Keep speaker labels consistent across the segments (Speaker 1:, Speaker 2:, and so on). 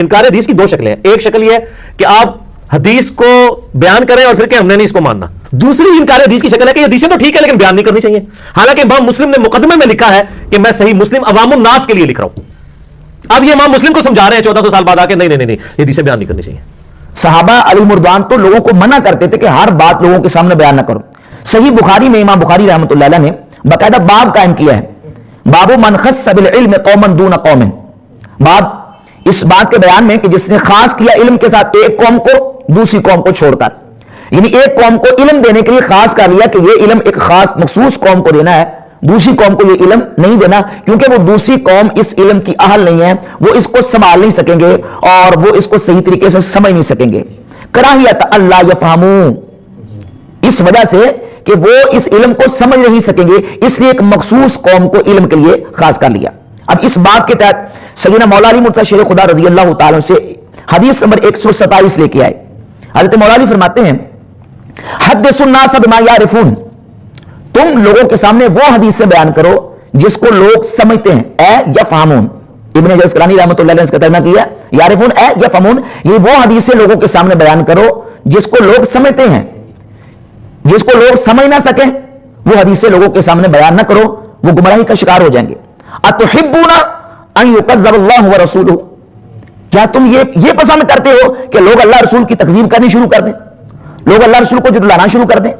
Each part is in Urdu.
Speaker 1: انکار حدیث کی دو شکلیں ہیں. ایک شکل یہ ہے کہ آپ حدیث کو بیان کریں اور پھر کہ ہم نے نہیں اس کو ماننا. دوسری انکار حدیث کی شکل ہے کہ حدیثیں تو ٹھیک ہے لیکن بیان نہیں کرنی چاہیے. حالانکہ امام مسلم نے مقدمے میں لکھا ہے کہ میں صحیح مسلم عوام الناس کے لیے لکھ رہا ہوں. اب یہ امام مسلم کو سمجھا رہے ہیں 1400 سال بعد آ کے نہیں حدیثیں بیان نہیں کرنی چاہیے.
Speaker 2: صحابہ علی مردوان تو لوگوں کو منع کرتے تھے کہ ہر بات لوگوں کے سامنے بیان نہ کرو. صحیح بخاری میں امام بخاری رحمۃ اللہ علیہ نے باقاعدہ باب قائم کیا ہے, باب من خص بالعلم قوما دون قوم. باب اس بات کے بیان میں کہ جس نے خاص کیا علم کے ساتھ ایک قوم کو دوسری قوم کو چھوڑ کر, یعنی ایک قوم کو علم دینے کے لیے خاص کر لیا کہ یہ علم ایک خاص مخصوص قوم کو دینا ہے, دوسری قوم کو یہ علم نہیں دینا کیونکہ وہ دوسری قوم اس علم کی اہل نہیں ہے, وہ اس کو سنبھال نہیں سکیں گے اور وہ اس کو صحیح طریقے سے سمجھ نہیں سکیں گے. کراہیت اللہ یفہمون, اس وجہ سے کہ وہ اس علم کو سمجھ نہیں سکیں گے اس لیے ایک مخصوص قوم کو علم کے لیے خاص کر لیا. اب اس باب کے تحت سیدنا مولا علی مرتضی شیر خدا رضی اللہ تعالیٰ سے حدیث نمبر 127 لے کے آئے. حضرت مولا علی فرماتے ہیں حدثوا الناس بما یعرفون, تم لوگوں کے سامنے وہ حدیثیں بیان کرو جس کو لوگ سمجھتے ہیں. اے یفہمون, ابن جزکرانی رحمۃ اللہ علیہ نے اس کا ترجمہ کیا یعرفون اے یفہمون, یہ وہ حدیثیں لوگوں کے سامنے بیان کرو جس کو لوگ سمجھتے ہیں, جس کو لوگ سمجھ نہ سکیں وہ حدیثیں لوگوں کے سامنے بیان نہ کرو, وہ گمراہی کا شکار ہو جائیں گے. اتحبون ان یکذب اللہ ورسولہ, کیا تم یہ پسند کرتے ہو کہ لوگ اللہ رسول کی تکذیب کرنی شروع کر دیں, لوگ اللہ رسول کو جھٹلانا شروع کر دیں؟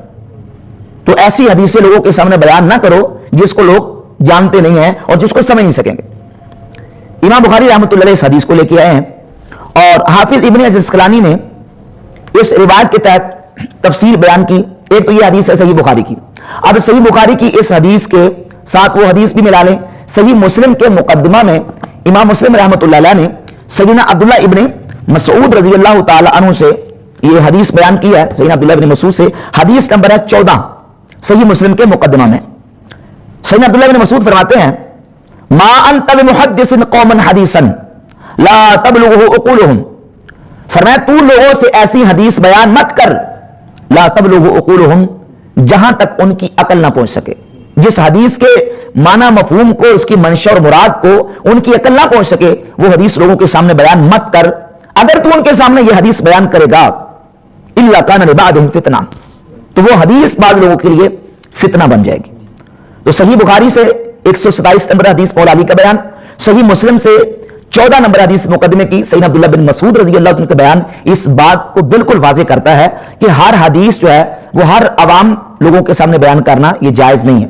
Speaker 2: تو ایسی حدیثیں لوگوں کے سامنے بیان نہ کرو جس کو لوگ جانتے نہیں ہیں اور جس کو سمجھ نہیں سکیں گے. امام بخاری رحمۃ اللہ علیہ اس حدیث کو لے کے آئے ہیں اور حافظ ابن جزکلانی نے اس روایت کے تحت تفسیر بیان کی. ایک تو یہ حدیث ہے صحیح بخاری کی. اب صحیح بخاری کی اس حدیث کے ساتھ وہ حدیث بھی ملا لیں. صحیح مسلم کے مقدمہ میں امام مسلم رحمۃ اللہ علیہ نے سیدنا عبداللہ ابن مسعود رضی اللہ تعالی عنہ سے یہ حدیث بیان کیا ہے. سیدنا عبداللہ ابن مسعود سے حدیث نمبر ہے 14 صحیح مسلم کے مقدمہ میں. سیدنا عبداللہ ابن مسعود فرماتے ہیں ما انت بمحدث قوما حدیثا لا تبلغه عقولهم, فرمایا تو لوگوں سے ایسی حدیث بیان مت کر لا تبلغ عقولهم, جہاں تک ان کی عقل نہ پہنچ سکے. جس حدیث کے معنی مفہوم کو, اس کی منشا اور مراد کو ان کی عقل نہ پہنچ سکے وہ حدیث لوگوں کے سامنے بیان مت کر. اگر تو ان کے سامنے یہ حدیث بیان کرے گا الا کان لبعضهم فتنہ, تو وہ حدیث بعض لوگوں کے لیے فتنہ بن جائے گی. تو صحیح بخاری سے 127 نمبر حدیث مولا علی کا بیان, صحیح مسلم سے 14 نمبر حدیث مقدمے کی سیدنا عبداللہ بن مسعود رضی اللہ عنہ کا بیان اس بات کو بالکل واضح کرتا ہے کہ ہر حدیث جو ہے وہ ہر عوام لوگوں کے سامنے بیان کرنا یہ جائز نہیں ہے.